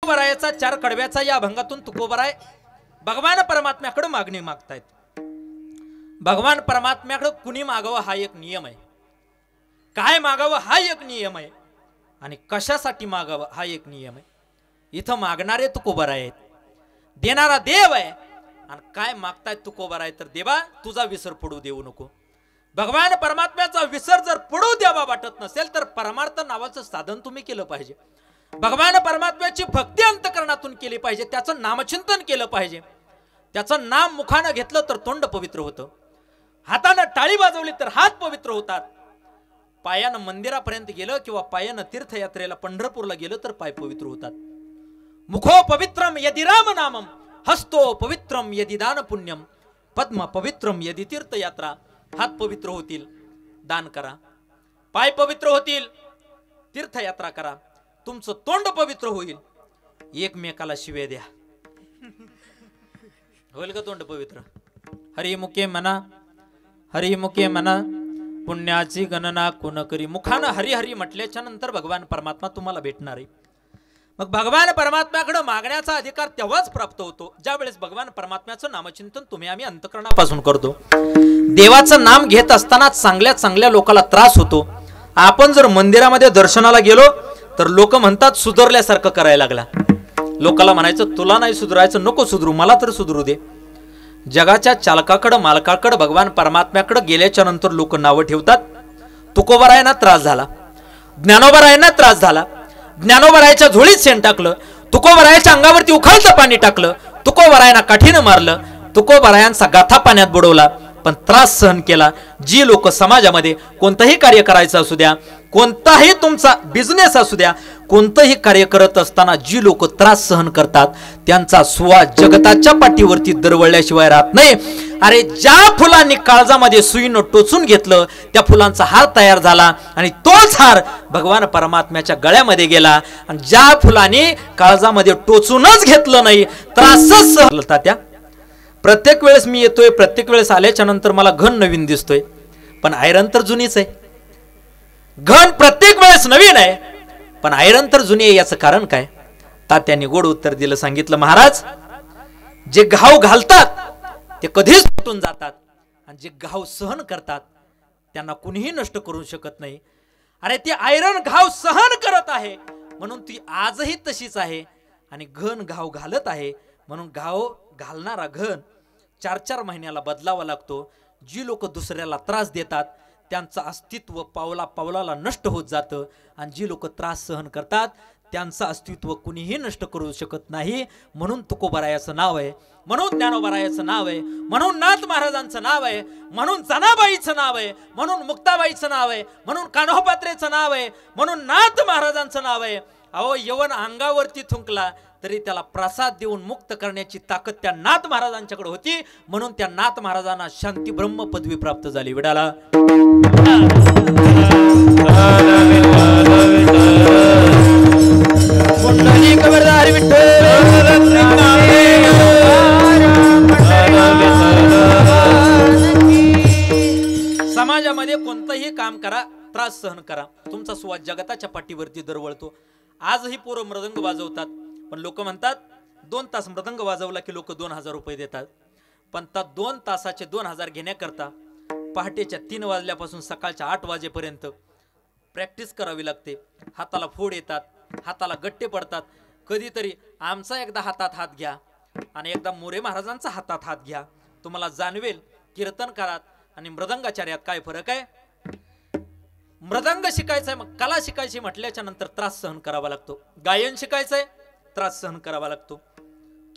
तुकोबरायाचा 4 कडव्याचा या अभंगातून तुकोबराय भगवान परमात्म्याकडे मागणी मागतायत. भगवान परमात्म्याकडे कुणी मागावं हा एक नियम आहे, काय मागावं हा एक नियम आहे, आणि कशासाठी मागावं हा एक नियम आहे. इथं मागणारे तुकोबराय आहेत, देणारा देव आहे, आणि काय मागतायत तुकोबराय तर देवा तुझा विसर पडू देऊ नको. भगवान परमात्म्याचा विसर जर पडू द्यावा वाटत नसेल तर परमार्थ नावाचं साधन तुम्ही केलं पाहिजे. भगवान परमात्म्याची भक्ती अंतकरणातून केली पाहिजे, त्याचं नामचिंतन केलं पाहिजे. त्याचं नाम मुखानं घेतलं तर तोंड पवित्र होतं, हातानं टाळी वाजवली तर हात पवित्र होतात. पायानं मंदिरापर्यंत गेलं किंवा पायानं तीर्थयात्रेला पंढरपूरला गेलं तर पाय पवित्र होतात. मुखो पवित्रम यदि राम नामम, हस्तो पवित्रम यदि दान पुण्यम, पद्म पवित्रम यदि तीर्थयात्रा. हात पवित्र होतील, दान करा. पाय पवित्र होतील, तीर्थयात्रा करा. तुमचं तोंड पवित्र होईल, एकमेकाला शिवे द्या, होईल का तोंड पवित्र. हरिमुखे म्हणा, हरिमुखे म्हणा, पुण्याची गणना कोण करी. मुखानं हरी हरी म्हटल्याच्या नंतर भगवान परमात्मा तुम्हाला भेटणार आहे. मग भगवान परमात्म्याकडे मागण्याचा अधिकार तेव्हाच प्राप्त होतो ज्या वेळेस भगवान परमात्म्याचं नामचिंतन तुम्ही आम्ही अंतकरणापासून करतो. देवाचं नाम घेत असताना चांगल्या चांगल्या लोकांना त्रास होतो. आपण जर मंदिरामध्ये दर्शनाला गेलो तर लोक म्हणतात सुधारल्यासारखं करायला लागला. लोकांना म्हणायचं तुला नाही सुधरायचं, नको सुधरू, मला तर सुधरू दे. जगाच्या चालकाकडं मालकाकडं भगवान परमात्म्याकडे गेल्याच्या नंतर लोक नावं ठेवतात. तुकोबरायांना त्रास झाला, ज्ञानोबरायांना त्रास झाला. ज्ञानोबरायाच्या झोळीत शेण टाकलं, तुकोबरायाच्या अंगावरती उखळतं पाणी टाकलं, तुकोबरायांना काठीनं मारलं, तुकोबरायांचा गाथा पाण्यात बुडवला, पण त्रास सहन केला. जी लोक समाजामध्ये कोणतंही कार्य करायचं असू द्या, कोणताही तुमचा बिझनेस असू द्या, कोणतंही कार्य करत असताना जी लोक त्रास सहन करतात त्यांचा सुवास जगताच्या पाठीवरती दरवळल्याशिवाय राहत नाही. अरे ज्या फुलांनी काळजामध्ये सुईनं टोचून घेतलं त्या फुलांचा हार तयार झाला आणि तोच हार भगवान परमात्म्याच्या गळ्यामध्ये गेला. आणि ज्या फुलांनी काळजामध्ये टोचूनच घेतलं नाही, त्रासच सहन त्या. प्रत्येक वेळेस मी येतोय, प्रत्येक वेळेस आल्याच्या नंतर मला घन नवीन दिसतोय, पण आयरन तर जुनीच आहे. घन प्रत्येक वेळेस नवीन आहे पण आयरन तर जुनी आहे. याचं कारण काय? तात्यांनी गोड उत्तर दिलं, सांगितलं महाराज जे घाव घालतात ते कधीच फुटून जातात आणि जे घाव सहन करतात त्यांना कुणीही नष्ट करू शकत नाही. अरे ती आयरन घाव सहन करत आहे म्हणून ती आजही तशीच आहे आणि घन घाव घालत आहे म्हणून घाव घालणारा घन 4-4 महिन्याला बदलावा लागतो. जी लोक दुसऱ्याला त्रास देतात त्यांचं अस्तित्व पावला पावलाला नष्ट होत जातं आणि जी लोक त्रास सहन करतात त्यांचं अस्तित्व कुणीही नष्ट करू शकत नाही. म्हणून तुकोबरायाचं नाव आहे, म्हणून ज्ञानोबरायाचं नाव आहे, म्हणून नाथ महाराजांचं नाव आहे, म्हणून जनाबाईचं नाव आहे, म्हणून मुक्ताबाईचं नाव आहे, म्हणून कान्होपात्रेचं नाव आहे, म्हणून नाथ महाराजांचं नाव आहे. अहो यवन अंगावरती थुंकला तरी त्याला प्रसाद देऊन मुक्त करण्याची ताकद त्या नाथ महाराजांच्याकडे होती. म्हणून त्या नाथ महाराजांना शांती ब्रह्म पदवी प्राप्त झाली. विडाला समाजामध्ये कोणतंही काम करा, त्रास सहन करा, तुमचा सुवास जगताच्या पाठीवरती दरवळतो. आजही पोरं मृदंग वाजवतात पण लोक म्हणतात 2 तास मृदंग वाजवला की लोक 2000 रुपये देतात. पण त्या 2 तासाचे 2000 घेण्याकरता पहाटेच्या 3 वाजल्यापासून सकाळच्या 8 वाजेपर्यंत प्रॅक्टिस करावी लागते. हाताला फोड येतात, हाताला गट्टे पडतात. कधीतरी आमचा एकदा हातात हात घ्या आणि एकदा मोरे महाराजांचा हातात हात घ्या, तुम्हाला जाणवेल कीर्तनकारात आणि मृदंगाचार्यात काय फरक आहे. मृदंग शिकायचंय, मग कला शिकायची म्हटल्याच्या नंतर त्रास सहन करावा लागतो. गायन शिकायचंय, त्रास सहन करावा लागतो.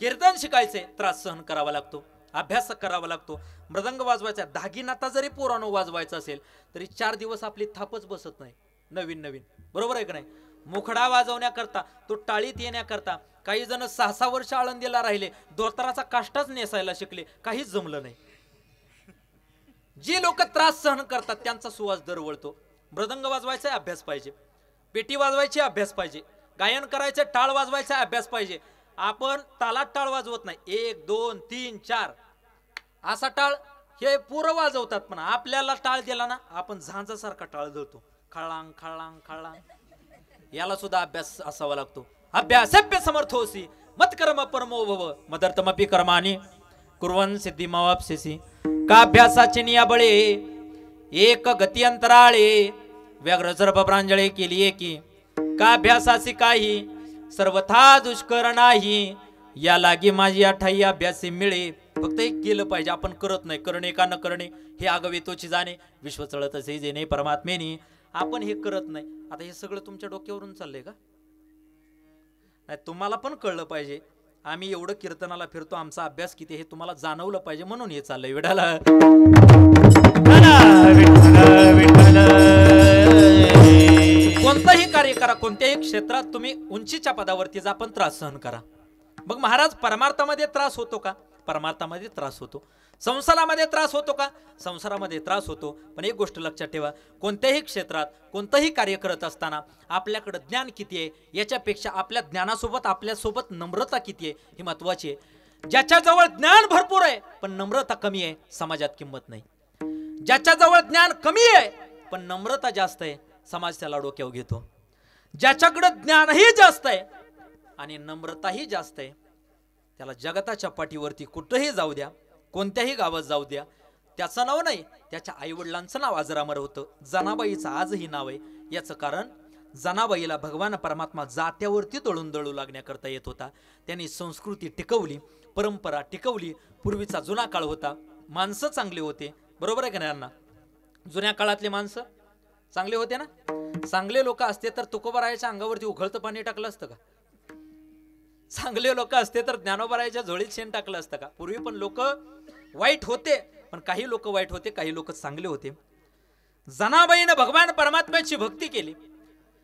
कीर्तन शिकायचंय, त्रास सहन करावा लागतो. अभ्यास करावा लागतो. मृदंग वाजवायचा, दागिनाता जरी पोरानो वाजवायचा असेल तरी 4 दिवस आपली थापच बसत नाही. नवीन नवीन, बरोबर आहे का नाही. मुखडा वाजवण्याकरता, तो टाळीत येण्याकरता काही जण 6-6 वर्ष आळंदीला राहिले, धोतराचा काष्टाच नेसायला शिकले, काहीच जमलं नाही. जी लोक त्रास सहन करतात त्यांचा सुवास दरवळतो. मृदंग वाजवायचा अभ्यास पाहिजे, पेटी वाजवायची अभ्यास पाहिजे, गायन करायचं, टाळ वाजवायचा अभ्यास पाहिजे. आपण तालात टाळ वाजवत नाही, 1 2 3 4 असा टाळ हे पुरं वाजवतात. पण आपल्याला टाळ दिला ना आपण झांजासारखा टाळ धरतो, खळांग खळांग खळांग. याला सुद्धा अभ्यास असावा लागतो. अभ्यासेभ्य समर्थोसी मत कर्म परमो भव मदर्थमपि कर्माणि कुर्वन् सिद्धिमवाप्स्यसि. का अभ्यासाचे नियाबळे एक गती अंतराळे व्याघ्र सर्प प्रांजळे केली की. का अभ्यासासी काही सर्वथा दुष्कर नाही. या लागी माझी अठाई अभ्यासी मिळे. फक्त एक केलं पाहिजे, आपण करत नाही. करणे का न करणे हे आगवेतोची जाणे. विश्व चळत असे जेणे परमात्मेने. आपण हे करत नाही. आता हे सगळं तुमच्या डोक्यावरून चाललंय का? नाही, तुम्हाला पण कळलं पाहिजे. आम्ही एवढं कीर्तनाला फिरतो, आमचा अभ्यास किती हे तुम्हाला जाणवलं पाहिजे, म्हणून हे चाललंय. विडाला कोणतंही कार्य करा, कोणत्याही क्षेत्रात तुम्ही उंचीच्या पदावरती जा, पण त्रास सहन करा. मग महाराज, परमार्थामध्ये त्रास होतो का? परमार्थामध्ये त्रास होतो. संसारामध्ये त्रास होतो का? संसारामध्ये त्रास होतो. पण एक गोष्ट लक्षात ठेवा, कोणत्याही क्षेत्रात कोणतंही कार्य करत असताना आपल्याकडे ज्ञान किती आहे याच्यापेक्षा आपल्या ज्ञानासोबत आपल्यासोबत नम्रता किती आहे ही महत्वाची आहे. ज्याच्याजवळ ज्ञान भरपूर आहे पण नम्रता कमी आहे, समाजात किंमत नाही. ज्याच्याजवळ ज्ञान कमी आहे पण नम्रता जास्त आहे, समाज त्याला डोक्यावर घेतो. ज्याच्याकडे ज्ञानही जास्त आहे आणि नम्रताही जास्त आहे, त्याला जगताच्या पाठीवरती कुठेही जाऊ द्या, कोणत्याही गावात जाऊ द्या, त्याचं नाव नाही, त्याच्या आईवडिलांचं नाव अजरामर होतं. जनाबाईचं आजही नाव आहे. याचं कारण जनाबाईला भगवान परमात्मा जात्यावरती दळू लागण्याकरता येत होता. त्यांनी संस्कृती टिकवली, परंपरा टिकवली. पूर्वीचा जुना काळ होता, माणसं चांगले होते. बरोबर आहे का नाही अण्णा? जुन्या काळातले माणसं चांगले होते ना. चांगले लोक असते तर तुकोबारायाच्या अंगावरती उखळतं पाणी टाकलं असतं का? चांगले लोक असते तर ज्ञानोबारायाच्या झोळीत शेण टाकलं असतं का? पूर्वी पण लोक वाईट होते, पण काही लोक वाईट होते, काही लोक चांगले होते. जनाबाईने भगवान परमात्म्याची भक्ती केली.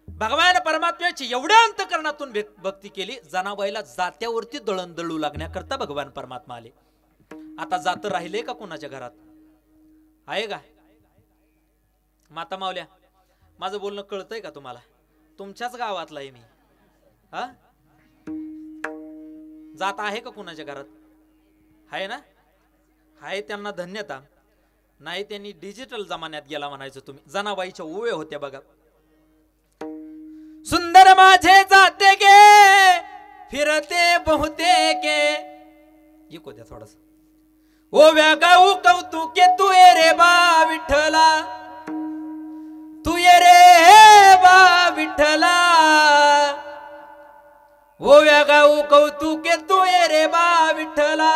भगवान परमात्म्याची एवढ्या अंतकरणातून भक्ती केली, जनाबाईला जात्यावरती दळू लागण्याकरता भगवान परमात्मा आले. आता जात राहिले का कोणाच्या घरात? आहे का? माता मावल्या, माझं बोलणं कळतंय का तुम्हाला? तुमच्याच गावातला आहे मी. हा, जात आहे का कोणाच्या घरात? आहे ना? आहे त्यांना धन्यता. नाही त्यांनी डिजिटल जमान्यात गेला म्हणायचं तुम्ही. जनाबाईच्या ओव्या होत्या बघा. सुंदर माझे जाते गे फिरते बहुते के. इको द्या थोडस. ओव्या गाऊ कौतुके तू ये रे बा विठ्ठला, तू ये रे बा विठ्ठला. ओव्या गाऊ कौतुके तू ये रे बा विठ्ठला.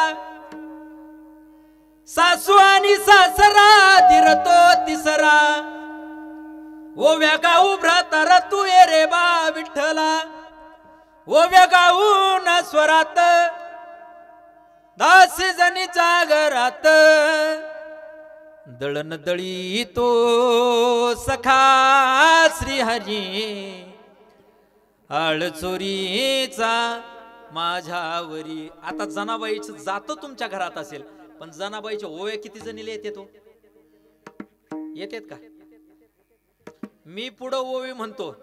सासू आणि सासरा दिरतो तिसरा. ओव्या गाऊ भ्रातारा तू ये रे बा विठ्ठला. ओव्या गाऊ न स्वरात दासी जणीच्या घरात. दळण दळी तो सखा श्रीहरी, आळ चोरीचा माझ्यावरी. आता जनाबाईचं जातो तुमच्या घरात असेल, पण जनाबाईच्या ओव्या किती जणीला येते तो? येतेत का? मी पुढं ओवी म्हणतो,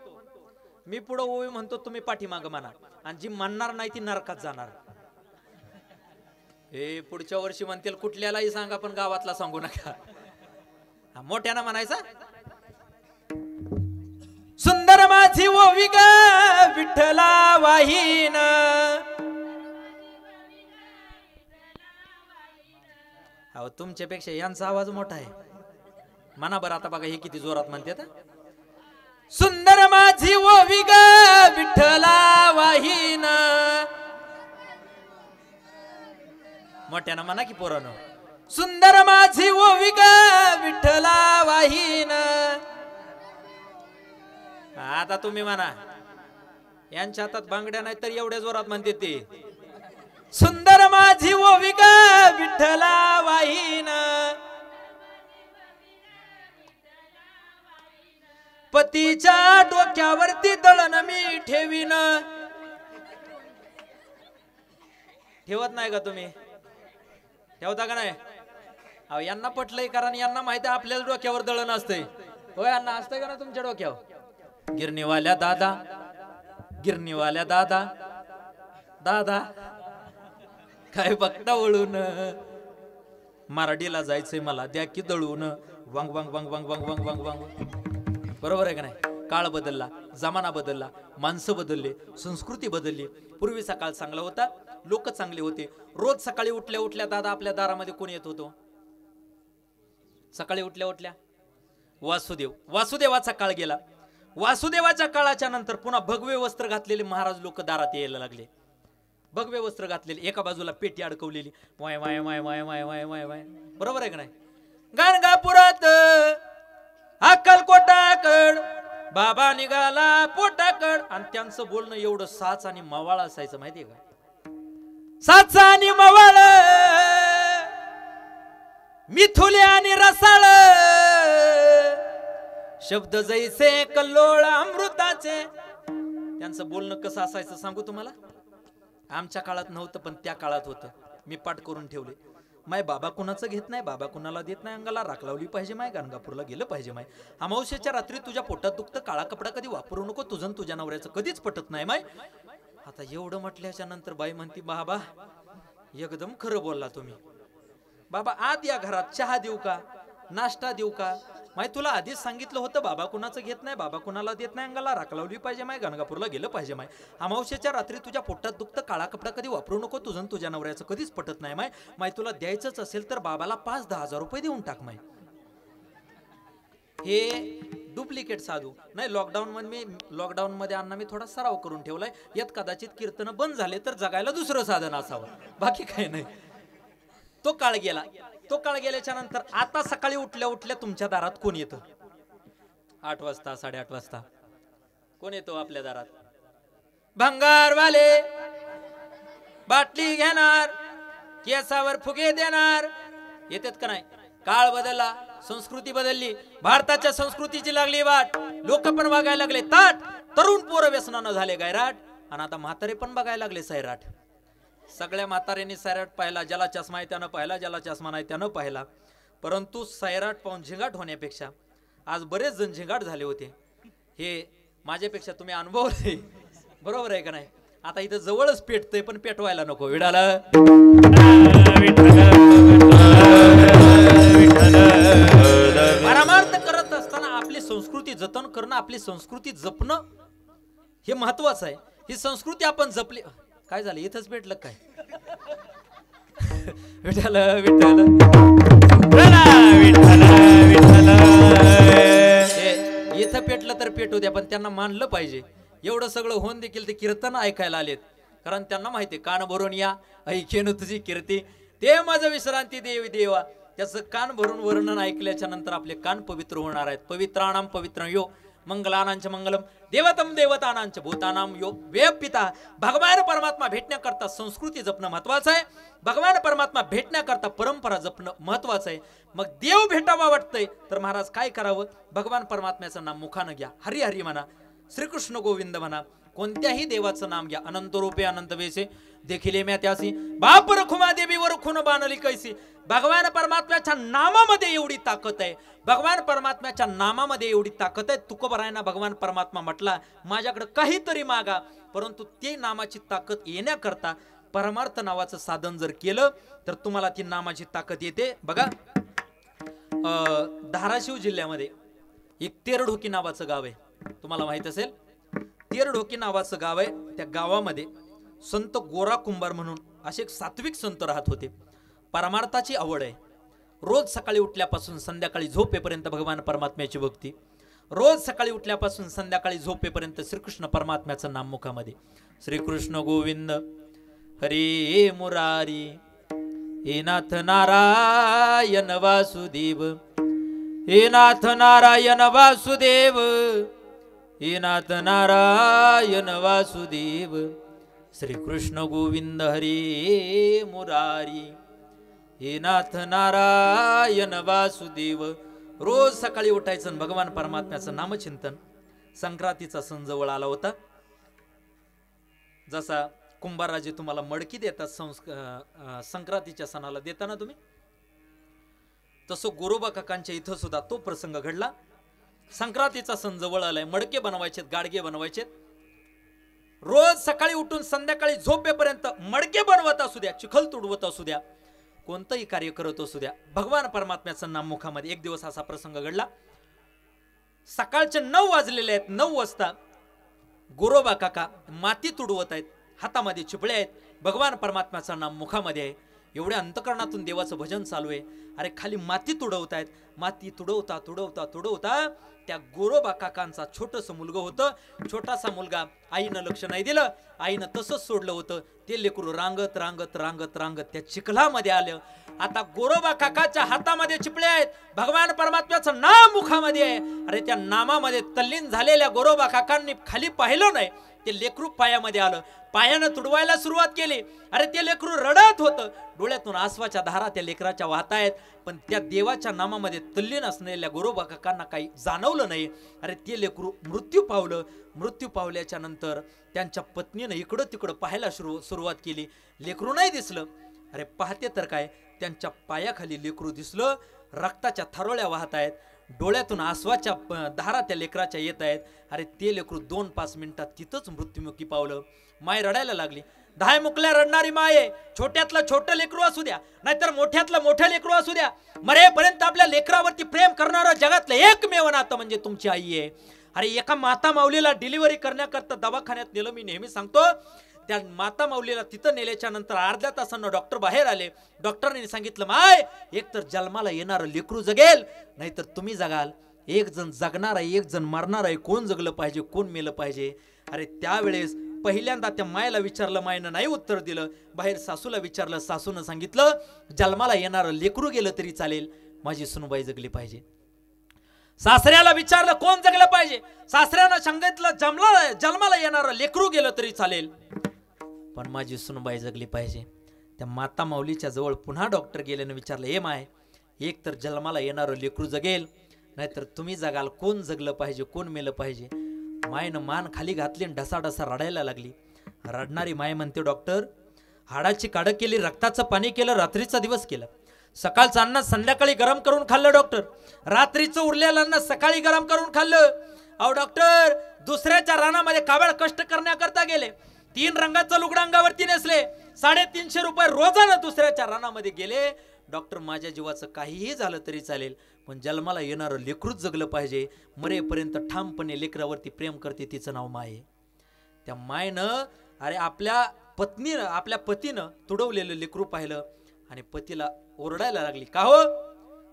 मी पुढं ओवी म्हणतो, तुम्ही पाठीमाग म्हणा. आणि जी म्हणणार नाही ती नरकात जाणार. हे पुढच्या वर्षी म्हणतील कुठल्यालाही सांगा पण गावातला सांगू नका. मोठ्यानं म्हणायचा. सुंदर माझी ओवी ग विठ्ठला वाहीन. अहो तुमच्यापेक्षा यांचा आवाज मोठा आहे. म्हणा बरं आता बघा हे किती जोरात म्हणते. सुंदर माझी ओवी ग विठ्ठला वाहीन. मोठ्यानं म्हणा की पोरानं. सुंदर माझी ओवी ग विठ्ठला वाहीन. आता तुम्ही म्हणा. यांच्या हातात बांगड्या नाही तर एवढ्या जोरात म्हणते ते. सुंदर माझी ओवी ग विठ्ठला वाहीन. पतीच्या डोक्यावरती दळण मी ठेवीन. ठेवत नाही का तुम्ही? ठेवता का नाही? अहो यांना पटलंय, कारण यांना माहिती आहे आपल्याला डोक्यावर दळण असतंय. होय यांना असतंय का ना तुमच्या डोक्यावर? गिरणीवाल्या दादा, गिरणीवाल्या दादा, दादा काय बघता वळून. मारडीला जायचंय मला, द्या की दळून. वांग वांग वांग वांग वांग वांग वांग वांग. बरोबर आहे का नाही? काळ बदलला, जमाना बदलला, माणसं बदलले, संस्कृती बदलली. पूर्वीचा काळ चांगला होता, लोक चांगले होते. रोज सकाळी उठल्या उठल्या दादा आपल्या दारामध्ये कोण येत होतो? सकाळी उठल्या उठल्या वासुदेव. वासुदेवाचा काळ गेला. वासुदेवाच्या काळाच्या नंतर पुन्हा भगवे वस्त्र घातलेले महाराज लोक दारात यायला लागले. भगवे वस्त्र घातलेले, एका बाजूला पेटी अडकवलेली, वाय वाय वाय वाय वाय वाय वाय वाय. बरोबर आहे का नाही? गाणगापुरात अक्कलकोटाकड बाबा निघाला पोटाकड. आणि त्यांचं बोलणं एवढं साच आणि मवाळ असायचं, माहितीये का? साच आणि मवाळ, मिथुले आणि रसाळ, शब्द जैसे कल्लोळ अमृताचे. त्यांचं बोलणं कसं असायचं सांगू तुम्हाला? आमच्या काळात नव्हतं, पण त्या काळात होतं. मी पाठ करून ठेवले. माय बाबा कुणाचं घेत नाही, बाबा कुणाला देत नाही, अंगाला राख लावली पाहिजे, माय गाणगापूरला गेलं पाहिजे, माय अमावस्येच्या रात्री तुझ्या पोटात दुखतं, काळा कपडा कधी वापरू नको, तुझं तुझ्या नवऱ्याचं कधीच पटत नाही माय. आता एवढं म्हटल्याच्या नंतर बाई म्हणती, बाबा एकदम खरं बोलला तुम्ही. बाबा आत या घरात, चहा देऊ का, नाश्ता देऊ का? माय तुला आधीच सांगितलं होतं, बाबा कुणाचं घेत नाही, बाबा कुणाला देत नाही, अंगाला राख लावली पाहिजे, माय गाणगापूरला गेलं पाहिजे, माय अमावस्येच्या रात्री तुझ्या पोटात दुखतं, काळा कपडा कधी वापरू नको, तुझं तुझ्या नवऱ्याचं कधीच पटत नाही, माय माय तुला द्यायचंच असेल तर बाबाला 5-10 हजार रुपये देऊन टाक माय. हे डुप्लिकेट साधू नाही. लॉकडाऊन मध्ये अण्णा मी थोडा सराव करून ठेवलाय. यात कदाचित कीर्तन बंद झाले तर जगायला दुसरं साधन असावं, बाकी काही नाही. तो काळ गेला. तो काळ गेल्याच्या नंतर आता सकाळी उठल्या उठल्या तुमच्या दारात कोण येतं? 8 वाजता 8:30 वाजता कोण येतो आपल्या दारात? भंगारवाले. बाटली घेणार, केसावर फुगे देणार. येतात का नाही? काळ बदलला, संस्कृती बदलली. भारताच्या संस्कृतीची लागली वाट. लोक पण बघायला लागले ताट. तरुण पोरं व्यसनानं झाले गायराट. आणि आता म्हातारे पण बघायला लागले सैराट. सगळ्या म्हाताऱ्यांनी सैराट पाहिला. ज्याला चष्मा आहे त्यानं पाहिला, ज्याला चष्मा नाही त्यानं पाहिला. परंतु सैराट पाहून झिंगाट होण्यापेक्षा आज बरेच जण झिंगाट झाले होते. हे माझ्यापेक्षा तुम्ही अनुभवले, बरोबर आहे का नाही? आता इथं जवळच पेटतंय, पण पेटवायला नको. विडाला परमार्थ करत असताना आपली संस्कृती जतन करणं, आपली संस्कृती जपणं हे महत्वाचं आहे. ही संस्कृती आपण जपली. काय झालं? इथंच पेटलं काय? विठ्ठल विठ्ठल इथं पेटलं तर पेटू द्या, पण त्यांना मानलं पाहिजे. एवढं सगळं होऊन देखील ते कीर्तन ऐकायला आलेत, कारण त्यांना माहिती कान भरून या ऐकेन तुझी कीर्ती, ते माझं विश्रांती देवी देवा. त्याचं कान भरून वर्णन ऐकल्याच्या नंतर आपले कान पवित्र होणार आहेत. पवित्राणाम पवित्र यो मंगलानांच मंगलम देवतम देवतानांच भूतानाम यो वे पिता. भगवान परमात्मा भेटण्याकरता संस्कृती जपणं महत्वाचं आहे. भगवान परमात्मा भेटण्याकरता परंपरा जपणं महत्वाचं आहे. मग देव भेटावा वाटतंय तर महाराज काय करावं? भगवान परमात्म्याचं नाम मुखानं घ्या. हरी हरी म्हणा, श्रीकृष्ण गोविंद म्हणा, कोणत्याही देवाचं नाम घ्या. अनंत रूपे अनंत वेसे देखिले म्या त्यासी, बाप रखुमा देवीवर खून बाणली कैसी. भगवान परमात्म्याच्या नामामध्ये एवढी ताकद आहे. भगवान परमात्म्याच्या नामामध्ये एवढी ताकद आहे. तुकोबरायांना भगवान परमात्मा म्हटला, माझ्याकडे काहीतरी मागा. परंतु ते नामाची ताकद येण्याकरता परमार्थ नावाचं साधन जर केलं तर तुम्हाला ती नामाची ताकद येते. बघा, धाराशिव जिल्ह्यामध्ये एक तेरढोकी नावाचं गाव आहे, तुम्हाला माहित असेल. तेरढोकी नावाचं गाव आहे. त्या गावामध्ये संत गोरा कुंभार म्हणून असे एक सात्विक संत राहत होते. परमार्थाची आवड आहे. रोज सकाळी उठल्यापासून संध्याकाळी झोपेपर्यंत भगवान परमात्म्याची भक्ती. रोज सकाळी उठल्यापासून संध्याकाळी झोपेपर्यंत श्रीकृष्ण परमात्म्याचं नाम मुखामध्ये. श्रीकृष्ण गोविंद हरी मुरारी, हे नाथ नारायण वासुदेव, हे नाथ नारायण वासुदेव, हे नाथ नारायण वासुदेव. श्रीकृष्ण गोविंद हरी मुरारी, हे नाथ नारायण वासुदेव. रोज सकाळी उठायचं भगवान परमात्म्याचं नामचिंतन. संक्रांतीचा सण जवळ आला होता. जसा कुंभारराजे तुम्हाला मडकी देतात संक्रांतीच्या सणाला देताना तुम्ही, तसं गोरोबा काकांच्या इथं सुद्धा तो प्रसंग घडला. संक्रांतीचा सण जवळ आलाय, मडके बनवायचेत, गाडगे बनवायचेत. रोज सकाळी उठून संध्याकाळी झोपेपर्यंत मडके बनवत असू द्या, चिखल तुडवत असू द्या, कोणतंही कार्य करत असू द्या, भगवान परमात्म्याचं नाम मुखामध्ये. एक दिवस असा प्रसंग घडला. सकाळचे 9 वाजलेले आहेत. 9 वाजता गोरोबा काका माती तुडवत आहेत, हातामध्ये चिपळे आहेत, भगवान परमात्म्याचं नाम मुखामध्ये आहे. एवढ्या अंतकरणातून देवाचं भजन चालू आहे. अरे खाली माती तुडवत आहेत. माती तुडवता तुडवता तुडवता त्या गोरोबा काकांचा छोटंसं मुलगा होतं. छोटासा मुलगा, आईनं लक्ष नाही दिलं, आईनं तसंच सोडलं होतं. ते लेकरू रांगत रांगत रांगत रांगत त्या चिखलामध्ये आलं. आता गोरोबा काकाच्या हातामध्ये चिपळे आहेत, भगवान परमात्म्याचं नाम मुखामध्ये आहे. अरे त्या नामामध्ये तल्लीन झालेल्या गोरोबा काकांनी खाली पाहिलं नाही, ते लेकरू पायामध्ये आलं. पायानं तुडवायला सुरुवात केली. अरे ते लेकरू रडत होतं, डोळ्यातून आसवाच्या धारा त्या लेकराच्या वाहत आहेत. पण त्या देवाच्या नामामध्ये तल्लीन असलेल्या गोरोबा काकांना काही जाणवलं नाही. अरे ते लेकरू मृत्यू पावलं. मृत्यू पावल्याच्या नंतर त्यांच्या पत्नीनं इकडं तिकडं पाहायला सुरुवात केली. लेकरू नाही दिसलं. अरे पाहते तर काय, त्यांच्या पायाखाली लेकरू दिसलं. रक्ताच्या थारोळ्या वाहत आहेत, डोळ्यातून आसवाच्या धारा त्या लेकराच्या येत आहेत. अरे ते लेकरू 2-5 मिनिटात तिथंच मृत्युमुखी पावलं. माय रडायला लागली. 10 मुकल्या रडणारी माय आहे. छोट्यातलं छोटं लेकरू असू द्या, नाहीतर मोठ्यातलं मोठं लेकरू असू द्या, मरेपर्यंत आपल्या लेकरावरती प्रेम करणारं जगातलं एकमेव नातं म्हणजे तुमची आई आहे. अरे एका माता माऊलीला डिलिव्हरी करण्याकरता दवाखान्यात नेलं. मी नेहमी सांगतो, त्या माता माऊलीला तिथं नेल्याच्या नंतर अर्ध्या तासानं डॉक्टर बाहेर आले. डॉक्टरने सांगितलं, माय एक तर जन्माला येणारं लेकरू जगेल, नाहीतर तुम्ही जगाल. एक जण जगणार आहे, एक जण मरणार आहे. कोण जगलं पाहिजे, कोण मेलं पाहिजे? अरे त्यावेळेस पहिल्यांदा त्या मायला विचारलं, मायनं नाही उत्तर दिलं. बाहेर सासूला विचारलं, सासूनं सांगितलं, जन्माला येणारं लेकरू गेलं तरी चालेल, माझी सुनबाई जगली पाहिजे. सासऱ्याला विचारलं, कोण जगलं पाहिजे? सासऱ्यानं सांगितलं, जन्माला येणारं लेकरू गेलं तरी चालेल, पण माझी सुनबाई जगली पाहिजे. त्या माता माऊलीच्या जवळ पुन्हा डॉक्टर गेल्यानं विचारलं, हे माय एक तर जन्माला येणारं लेकरू जगेल, नाहीतर तुम्ही जगाल. कोण जगलं पाहिजे, कोण मेलं पाहिजे? मायनं मान खाली घातली आणि ढसाढसा रडायला लागली. रडणारी माय म्हणते, डॉक्टर हाडाची काढं केली, रक्ताचं पाणी केलं, रात्रीचा दिवस केला. सकाळचं अन्न संध्याकाळी गरम करून खाल्लं डॉक्टर, रात्रीचं उरलेलं अन्न सकाळी गरम करून खाल्लं. अहो डॉक्टर दुसऱ्याच्या रानामध्ये काबाड कष्ट करण्याकरता गेले, 3 रंगाचं लुगडं अंगावरती नेसले, 350 रुपये रोजानं दुसऱ्याच्या रानामध्ये गेले. डॉक्टर माझ्या जीवाचं काहीही झालं तरी चालेल, पण जन्माला येणारं लेकरूच जगलं पाहिजे. मरेपर्यंत ठामपणे लेकरावरती प्रेम करते, तिचं नाव माय. त्या मायनं अरे आपल्या पतीनं तुडवलेलं लेकरू पाहिलं आणि पतीला ओरडायला लागली, का हो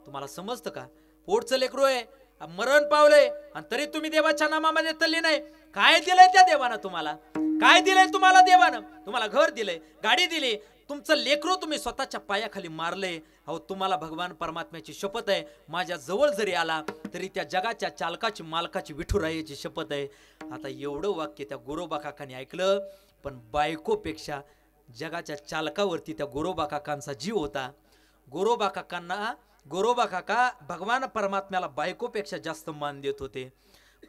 तुम्हाला समजतं का? पोटचं लेकरू आहे, मरण पावलंय, आणि तरी तुम्ही देवाच्या नामामध्ये तल्ली नाही. काय दिलंय त्या देवानं तुम्हाला? काय दिलंय तुम्हाला देवानं? तुम्हाला घर दिलंय, गाडी दिली, तुमचं लेकरू तुम्ही स्वतःच्या पायाखाली मारले. अहो तुम्हाला भगवान परमात्म्याची शपथ आहे, माझ्या जवळ जरी आला तरी त्या जगाच्या चालकाची मालकाची विठुरायाची शपथ आहे. आता एवढं वाक्य त्या गोरोबा काकांनी ऐकलं, पण बायकोपेक्षा जगाच्या चालकावरती त्या गोरोबा काकांचा जीव होता. गोरोबा काका भगवान परमात्म्याला बायकोपेक्षा जास्त मान देत होते.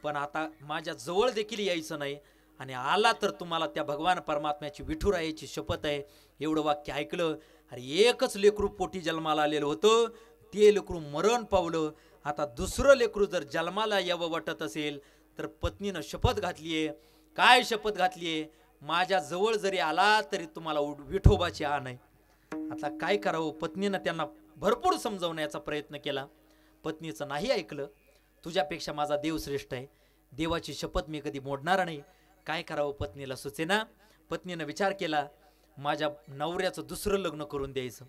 पण आता माझ्या जवळ देखील यायचं नाही, आणि आला तर तुम्हाला त्या भगवान परमात्म्याची विठुरायाची शपथ आहे. एवढं वाक्य ऐकलं. अरे एकच लेकरू पोटी जन्माला आलेलं होतं, ते लेकरू मरण पावलं. आता दुसरं लेकरू जर जन्माला यावं वाटत असेल तर पत्नीनं शपथ घातलीये. काय शपथ घातलीये? माझ्या जवळ जरी आला तरी तुम्हाला विठोबाची आण आहे. आता काय करावं? पत्नीनं त्यांना भरपूर समजवण्याचा प्रयत्न केला, पत्नीचं नाही ऐकलं. तुझ्यापेक्षा माझा देव श्रेष्ठ आहे, देवाची शपथ मी कधी मोडणार नाही. काय करावं पत्नीला सुचेना. पत्नीनं विचार केला, माझ्या नवऱ्याचं दुसरं लग्न करून द्यायचं.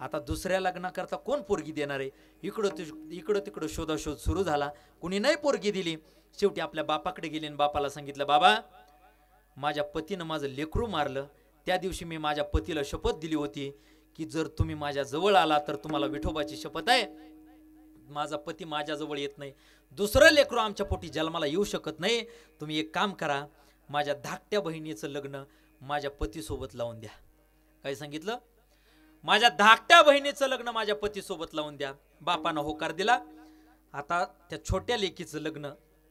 आता दुसऱ्या लग्नाकरता कोण पोरगी देणार आहे? इकडं तिकडं शोधाशोध सुरू झाला, कुणी नाही पोरगी दिली. शेवटी आपल्या बापाकडे गेले आणि बापाला सांगितलं, बाबा माझ्या पतीनं माझं लेकरू मारलं. त्या दिवशी मी माझ्या पतीला शपथ दिली होती की जर तुम्ही माझ्या जवळ आला तर तुम्हाला विठोबाची शपथ आहे, माझा पती माझ्या जवळ येत नाही, दुसरं लेकरू आमच्या पोटी जन्माला येऊ शकत नाही. तुम्ही एक काम करा, माझ्या धाकट्या बहिणीचं लग्न माझ्या पतीसोबत लावून द्या. काय सांगितलं? माझ्या धाकट्या बहिणीचं लग्न माझ्या पतीसोबत लावून द्या. बापानं होकार दिला. आता त्या छोट्या लेकीचं लग्न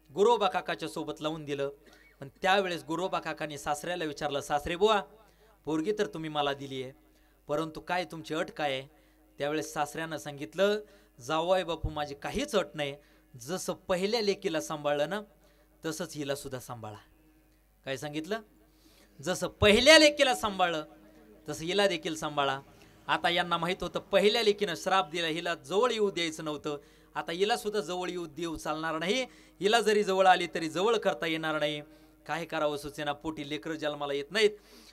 गोरोबा काकाच्या सोबत लावून दिलं. पण त्यावेळेस गोरोबा काकाने सासऱ्याला विचारलं, सासरे बुवा पोरगी तर तुम्ही मला दिली आहे, परंतु काय तुमची अट काय आहे? त्यावेळेस सासऱ्यानं सांगितलं, जावई बापू माझी काहीच अट नाही, जसं पहिल्या लेकीला सांभाळलं ना तसंच हिला सुद्धा सांभाळा. काय सांगितलं? जसं पहिल्या लेकीला सांभाळलं तसं हिला देखील सांभाळा. आता यांना माहित होतं पहिल्या लेकीनं श्राप दिला, हिला जवळ येऊ द्यायचं नव्हतं. आता हिला सुद्धा जवळ येऊ देऊ चालणार नाही, हिला जरी जवळ आली तरी जवळ करता येणार नाही. काय करावं सुचेना, पोटी लेकर जन्माला येत नाहीत.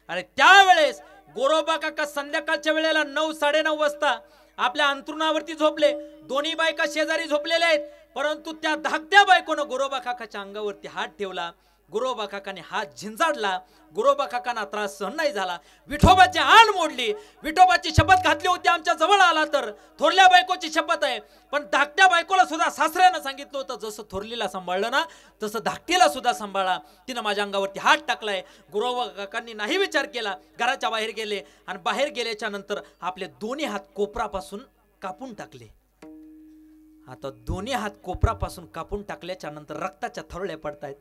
आणि त्यावेळेस गोरोबा काका संध्याकाळच्या वेळेला 9-9:30 वाजता आपल्या अंथरुणावरती झोपले. दोन्ही बायका शेजारी झोपलेल्या आहेत, परंतु त्या धाकट्या बायकोनं गोरोबा काकाच्या अंगावरती हात ठेवला. गोरोबा काकाने हात झिंजाडला. गोरोबा काकांना त्रास सहन नाही झाला. विठोबाची आण मोडली. विठोबाची शपथ घातली होती आमच्या जवळ आला तर. थोरल्या बायकोची शपथ आहे, पण धाकट्या बायकोला सुद्धा सासऱ्यानं सांगितलं होतं, जसं थोरलीला सांभाळलं ना तसं धाकटीला सुद्धा सांभाळा. तिनं माझ्या अंगावरती हात टाकलाय. गोरोबा काकांनी नाही विचार केला, घराच्या बाहेर गेले आणि बाहेर गेल्याच्या नंतर आपले दोन्ही हात कोपरापासून कापून टाकले. आता दोन्ही हात कोपरापासून कापून टाकल्याच्या नंतर रक्ताच्या थरळ्या पडतायत,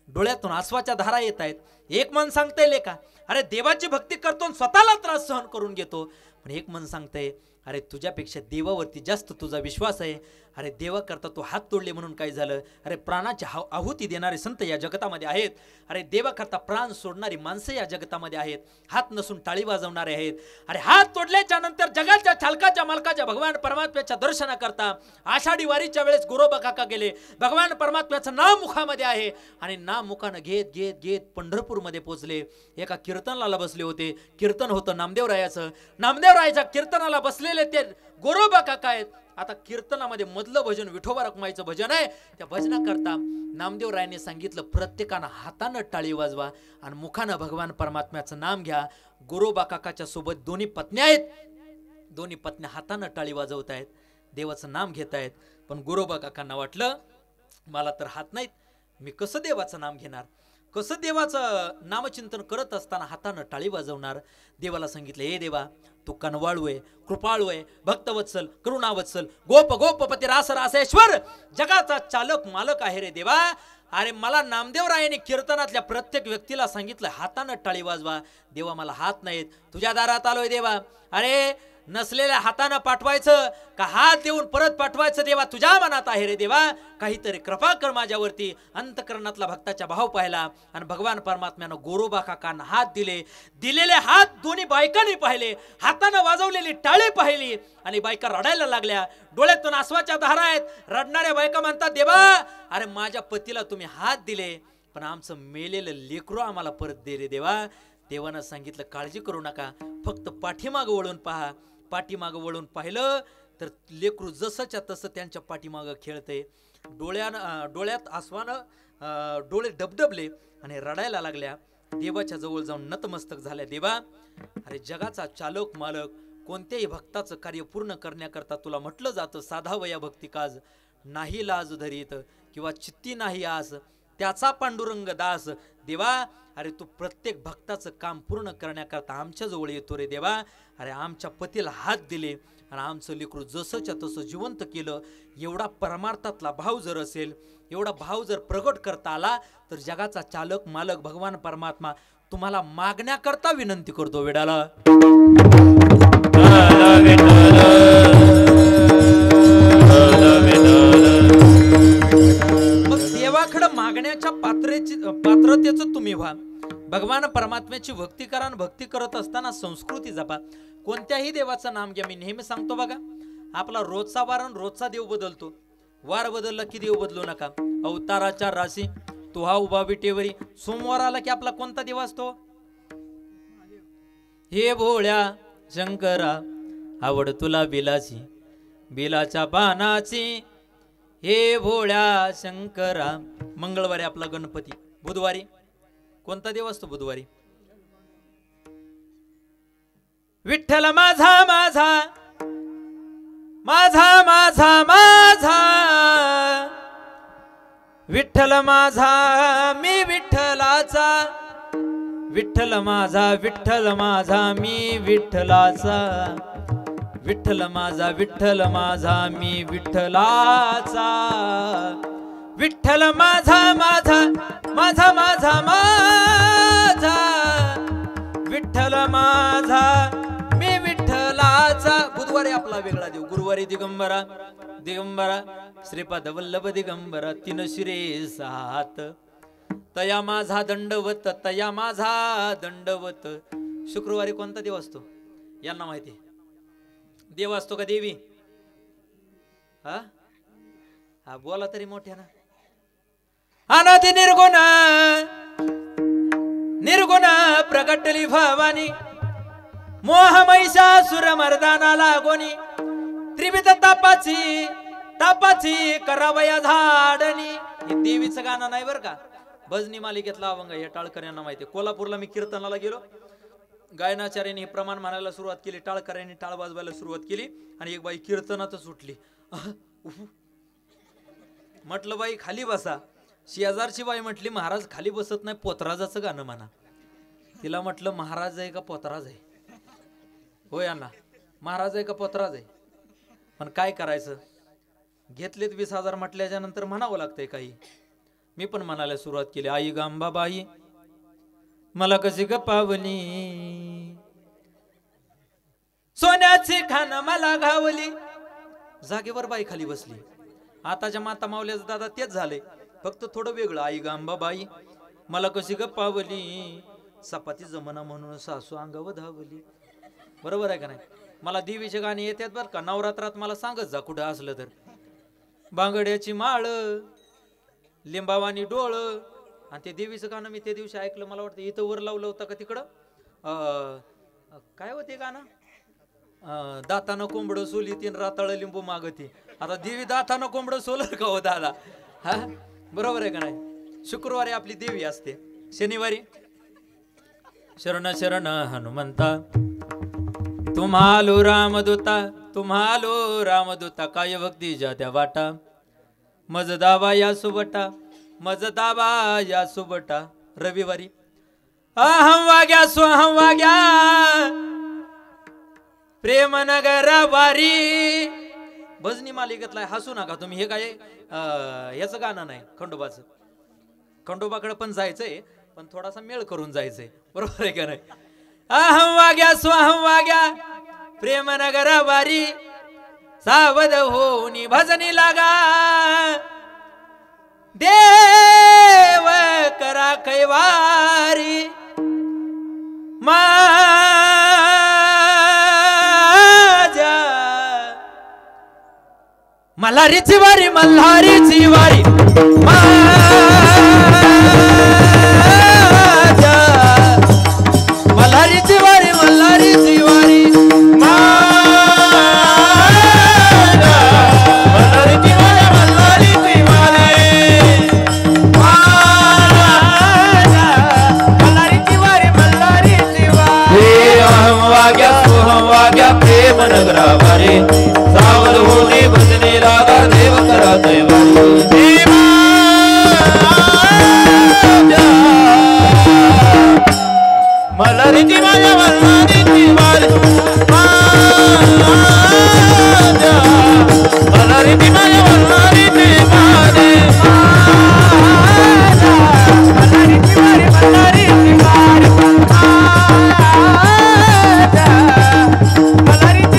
डोळ्यातून आसवाच्या धारा येत आहेत. एक मन सांगतंय लेका, अरे देवाची भक्ती करतो स्वतःला त्रास सहन करून घेतो. पण एक मन सांगतंय, अरे तुझ्यापेक्षा देवावरती जास्त तुझा विश्वास आहे. अरे देवा करता तू हात तोडले म्हणून काय झालं? अरे प्राणाची आहुती देणारे संत या जगतामध्ये आहेत. अरे देवा करता प्राण सोडणारी माणसं या जगतामध्ये आहेत. हात नसून टाळी वाजवणारे आहेत. अरे हात तोडल्याच्या नंतर जगाच्या चालकाच्या मालकाच्या भगवान परमात्म्याच्या दर्शनाकरता आषाढी वारीच्या वेळेस गोरोबा काका गेले. भगवान परमात्म्याचं नाम मुखामध्ये आहे आणि नाम मुखानं घेत घेत घेत पंढरपूरमध्ये पोहोचले. एका कीर्तनाला बसले होते. कीर्तन होतं नामदेवरायाचं. नामदेवरायाच्या कीर्तनाला बसलेले ते गोरोबा काका आहेत. आता कीर्तनामध्ये मधलं भजन विठोबा रखुमाईचं भजन आहे. त्या भजनाकरता नामदेवरायाने सांगितलं, प्रत्येकानं हातानं टाळी वाजवा आणि मुखानं भगवान परमात्म्याचं नाम घ्या. गोरोबा काकाच्या सोबत दोन्ही पत्नी आहेत. दोन्ही पत्नी हातानं टाळी वाजवत आहेत, देवाचं नाम घेत आहेत. पण गोरोबा काकांना वाटलं, मला तर हात नाहीत, मी कसं देवाचं नाम घेणार, कसं देवाचं नामचिंतन करत असताना हातानं टाळी वाजवणार. देवाला सांगितलं, हे देवा, तू कनवाळू आहे, कृपाळू आहे, भक्तवत्सल, करुणावत्सल, गोप गोपपती रास रासेश्वर, जगाचा चालक मालक आहे रे देवा. अरे मला नामदेवरायाने कीर्तनातल्या प्रत्येक व्यक्तीला सांगितलं, हातानं टाळी वाजवा. देवा मला हात नाहीत, तुझ्या दारात आलोय देवा. अरे नसलेल्या हातानं पाठवायचं का हात देऊन परत पाठवायचं देवा, तुझ्या मनात आहे रे देवा. काहीतरी कृपा कर माझ्यावरती. अंतकरणातला भक्ताचा भाव पाहिला आणि भगवान परमात्म्यानं गोरोबा काकांना हात दिले. दिलेले हात दोन्ही बायकांनी पाहिले, हातानं वाजवलेली टाळी पाहिली आणि बायका रडायला लागल्या. डोळ्यातून आसवाच्या धारा आहेत. रडणाऱ्या बायका म्हणतात, देवा अरे माझ्या पतीला तुम्ही हात दिले, पण आमचं मेलेलं लेकरू आम्हाला परत दे रे देवा. देवानं सांगितलं, काळजी करू नका, फक्त पाठीमागं वळून पहा. पाठीमागं वळून पाहिलं तर लेकरू जसंच्या तसं त्यांच्या पाठीमागं खेळते. डोळ्यात आसवानं डोळे डबडबले आणि रडायला लागल्या. देवाच्या जवळ जाऊन नतमस्तक झाल्या. देवा अरे जगाचा चालक मालक, कोणत्याही भक्ताचं कार्य पूर्ण करण्याकरता तुला म्हटलं जातं, साधावया भक्ती काज, नाही लाज धरीत किंवा चित्ती नाही आस, त्याचा पांडुरंग दास. देवा अरे तू प्रत्येक भक्ताचं काम पूर्ण करण्याकरता आमच्या जवळ येतो रे देवा. अरे आमच्या पतीला हात दिले आणि आमचं लेकरू जसंच्या तसं जिवंत केलं. एवढा परमार्थातला भाव जर असेल, एवढा भाव जर प्रगट करता आला तर जगाचा चालक मालक भगवान परमात्मा तुम्हाला मागण्याकरता विनंती करतो वेडाला. मग देवाकडं मागण्याच्या पात्रतेचं तुम्ही व्हा. भगवान परमात्म्याची भक्ती करा. भक्ती करत असताना संस्कृती जपा. कोणत्याही देवाचं नाम घ्या. मी नेहमी सांगतो बघा, आपला रोजचा वार आणि रोजचा देव बदलतो. वार बदलला की देव बदलू नका. अवताराच्या राशी तो हा उभा विटेवरी. सोमवार आला की आपला कोणता देव असतो? हे भोळ्या शंकरा आवड तुला बिलाची, बिलाच्या पानाची, हे भोळ्या शंकरा. मंगळवारी आपला गणपती. बुधवारी कोणता देव असतो? बुधवारी विठ्ठल माझा माझा माझा माझा माझा, विठ्ठल माझा मी विठ्ठलाचा, विठ्ठल माझा मी विठ्ठलाचा, विठ्ठल माझा मी विठ्ठलाचा, विठ्ठल माझा माझा माझा माझा माझा, विठ्ठल माझा मी विठ्ठलाचा. बुधवारी आपला वेगळा देव. गुरुवारी दिगंबरा दिगंबरा श्रीपाद वल्लभ दिगंबरा, तीन शिरे सात, तया माझा दंडवत, तया माझा दंडवत. शुक्रवारी कोणता देव असतो? यांना माहिती. देव असतो का देवी? हा हा बोला तरी मोठ्या ना. अनादि निर्गुण निर्गुण प्रगटली भवानी मोह महिषासुर मर्दाना लागोनी त्रिविध तापाची तापाची करावया झाडणी. हे देवीचं गाणं नाही बरं का, भजनी मालिकेतला अभंग. हे टाळकर यांना माहिती. कोल्हापूरला मी कीर्तनाला गेलो, गायनाचार्याने हे प्रमाण म्हणायला सुरुवात केली, टाळकऱ्यांनी टाळ वाजवायला सुरुवात केली आणि एक बाई कीर्तनातच उठली. म्हटलं बाई खाली बसा. शेजारची बाई म्हटली महाराज खाली बसत नाही, पोतराजाचं गाणं म्हणा. तिला म्हटलं महाराज आहे का पोतराज आहे? होय अण्णा, महाराज आहे का पोतराज आहे? पण काय करायचं, घेतलेत 20,000 म्हटल्याच्या नंतर म्हणावं लागतंय काही. मी पण म्हणायला सुरुवात केली. आई गांबाबाई मला कशी गपावली, सोन्याची खान मला घावली. जागेवर बाई खाली बसली. आताच्या माता मावल्याचं दादा तेच झाले, फक्त थोडं वेगळं. आई गांबाबाई मला कशी गपावली, सपाती जमना म्हणून सासू अंगावर धावली. बरोबर आहे का नाही? मला देवीचे गाणे येतात बरं का. नवरात्रात मला सांगत जा कुठं असलं तर. बांगड्याची माळ, लिंबावानी डोळ, आणि ते देवीचं गाणं मी त्या दिवशी ऐकलं. मला वाटतं इथं वर लावलं होतं का तिकडं, काय होते गाणं, दातानं कोंबडं सोली तीन राताळ लिंबू मागती. आता देवी दातानं कोंबडं सोलर का हो दादा? हा बरोबर आहे का नाही? शुक्रवारी आपली देवी असते, शनिवारी शरण शरण हनुमंता तुम्हालो रामदूता तुम्हालो रामदूता काय भक्ती जात्या वाटा मज दावा या सुबटा मज दावा या सुबटा. रविवारी अहम वाग्या स्वहम वाग्या प्रेम नगर वारी. भजनी मालिकेतला. हसू नका तुम्ही, हे काय याचं गाणं नाही, खंडोबाचं. खंडोबाकडे पण जायचंय, पण थोडासा मेळ करून जायचंय. बरोबर आहे का नाही? अहम वाग्या स्वहम वाग्या प्रेम नगर वारी सावध होऊनी भजनी लागा देव करा कैवारी माझ्या मल्हारीची वारी मल्हारीची वारी माझ्या मल्हारीची वारी मल्हारीची वारी प्रेम नगरावारी सावध होणे भजने लागा देव करा दैवारी. मल्हारीची माझ्या मल्हारीची वारी मल्हारीची माझ्या मल्हारीची वारी मल्हारीची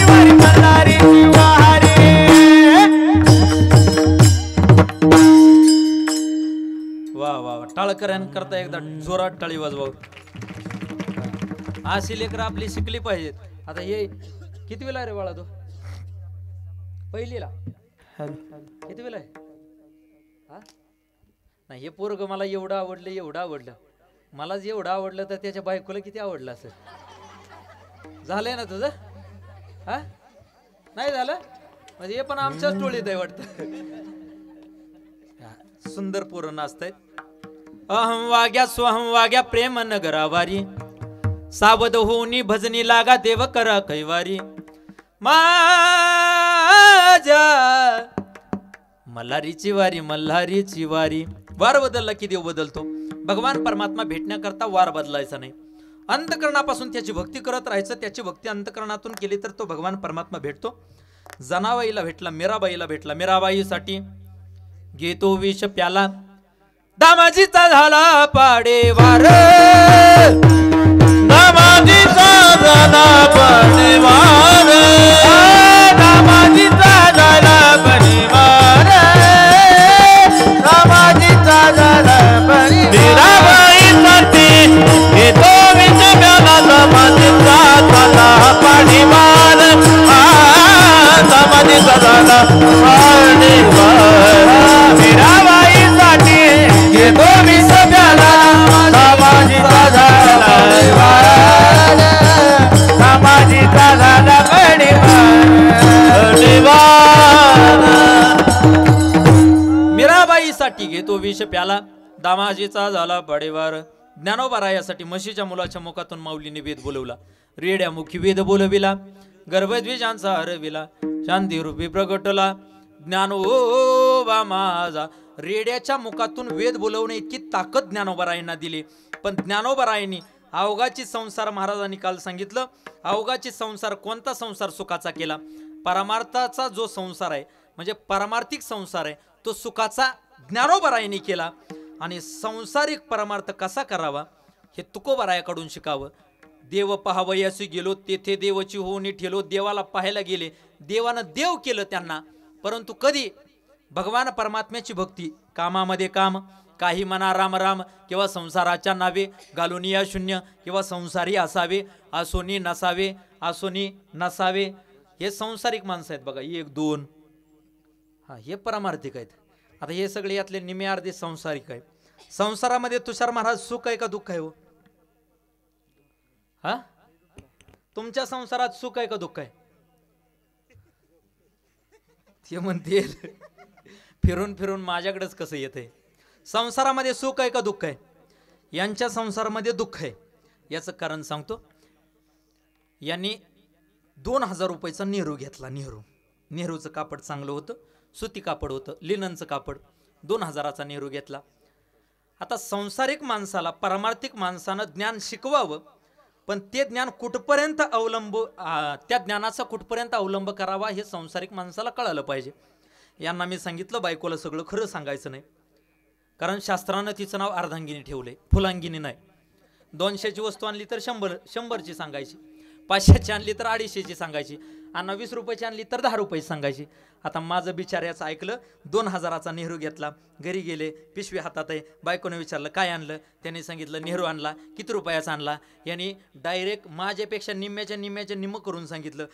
वारी मल्हारीची वारी टाळकऱ्यांकरता एकदा जोरात टाळी वाजवा. अशी लेकर आपली शिकली पाहिजेत. आता हे कितवीला रे बाळा तू? पहिलीला? कितवीला आहे? नाही हे पोरग मला एवढं आवडलं एवढं आवडलं. मलाच एवढं आवडलं तर त्याच्या बायकोला किती आवडलं असेल. झालंय ना तुझं? हा नाही झालं म्हणजे हे पण आमच्याच टोळीत आहे वाटतं. सुंदर पोरं नाचतायत. अहम वाग्या स्वहम वाग्या प्रेम नगरावारी सावध होऊनी भजनी लागा देव करा कैवारी माझ्या मल्हारीची वारी मल्हारीची वारी. वार बदलला की देव बदलतो. भगवान परमात्मा भेटण्याकरता वार बदलायचा नाही. अंतकरणापासून त्याची भक्ती करत राहायचं. त्याची भक्ती अंतकरणातून केली तर तो भगवान परमात्मा भेटतो. जनाबाईला भेटला, मीराबाईला भेटला. मीराबाईसाठी घेतो विष प्याला दामाजीचा झाला पाडेवार दामाजीचा झाला पाडेवार दामाजीचा झाला पाडेवार दामाजीचा झाला पाडेवार. मीराबाईसाठी घेतो विष प्याला दामाजीचा झाला पाडेवार दामाजीचा झाला पाडेवार. विष प्याला दामाजीचा झाला पाडेवार. ज्ञानोबारायासाठी म्हशीच्या मुलाच्या मुखातून माऊलीने वेद बोलवला. रेड्यामुखी वेद बोलविला, गर्भद्विजांचा हरविला, शांती रूपी प्रगटला ज्ञानोबा माझा. रेड्याच्या मुखातून वेद बोलवणे इतकी ताकद ज्ञानोबारायांना दिली. पण ज्ञानोबारायांनी अवघाची संसार, महाराजांनी काल सांगितलं, अवघाची संसार कोणता संसार सुखाचा केला? परमार्थाचा जो संसार आहे, म्हणजे परमार्थिक संसार आहे, तो सुखाचा ज्ञानोबारायांनी केला. आणि संसारिक परमार्थ कसा करावा हे तुकोबारायाकडून शिकावं. देव पहावयासी गेलो, तेथे देवाची होऊन ठेलो. देवाला पाहायला गेले, देवानं देव केलं त्यांना. परंतु कधी? भगवान परमात्म्याची भक्ती, कामामध्ये काम, काही म्हणा राम राम, किंवा संसाराच्या नावे घालून या शून्य, किंवा संसारी असावे असोनी नसावे, असोनी नसावे. हे संसारिक माणसं आहेत बघा, 1 2, हा हे परमार्थिक आहेत. आता हे सगळे यातले निमे अर्धे संसारिक आहेत. संसारामध्ये तुषार महाराज सुख आहे का दुःख आहे हो? हा, तुमच्या संसारात सुख आहे का दुःख आहे? ते म्हणते फिरून फिरून माझ्याकडेच कसं येतंय. संसारामध्ये सुख आहे का दुःख आहे? यांच्या संसारामध्ये दुःख आहे. याचं कारण सांगतो. यांनी 2000 रुपयाचा नेहरू घेतला. नेहरूचं कापड चांगलं होतं, सुती कापड होतं, लिननचं कापड. 2000चा नेहरू घेतला. आता संसारिक माणसाला, परमार्थिक माणसानं ज्ञान शिकवावं, पण ते ज्ञान कुठपर्यंत त्या ज्ञानाचा कुठपर्यंत अवलंब करावा हे संसारिक माणसाला कळालं पाहिजे. यांना मी सांगितलं, बायकोला सगळं खरं सांगायचं नाही, कारण शास्त्रानं तिचं नाव अर्धांगिनी ठेवलंय, फुलांगिनी नाही. 200ची वस्तू आणली तर 100ची सांगायची, 500ची आणली तर 250ची सांगायची, आणि 20 रुपयाची आणली तर 10 रुपयाची सांगायची. आता माझं बिचाऱ्याचं ऐकलं, 2000चा नेहरू घेतला. घरी गेले, पिशवी हातात आहे. बायकोने विचारलं काय आणलं? त्याने सांगितलं नेहरू आणला. किती रुपयाचा आणला? यांनी डायरेक्ट माझ्यापेक्षा निम्म्याच्या निम्म करून सांगितलं